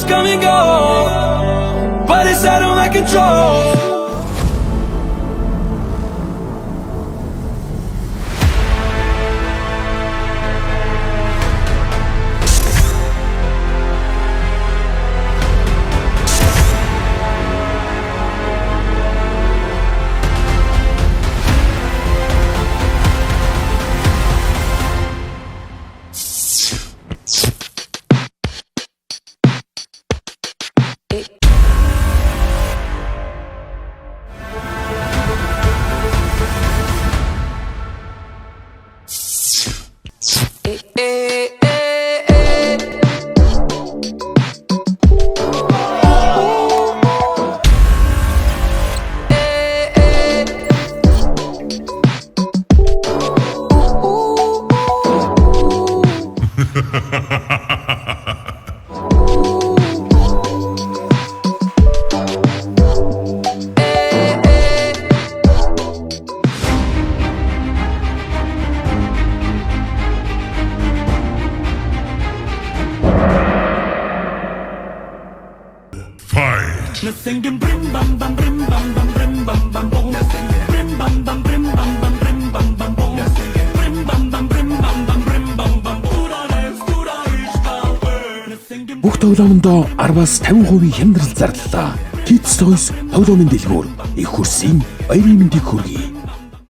come and go, but it's out of my control. Fight! Nothing can brim bam bam brim bam bam brim bam bam boom. Brim bam bam brim bam bam brim bam bam boom. Brim bam bam brim bam bam brim bam bam boom. Бүх тоглоомондоо 10-аас 50% хямдрал зарлалаа. Kids Toys тоглоомын дэлгүүр их хурсын баярын мэндийг хүргэе.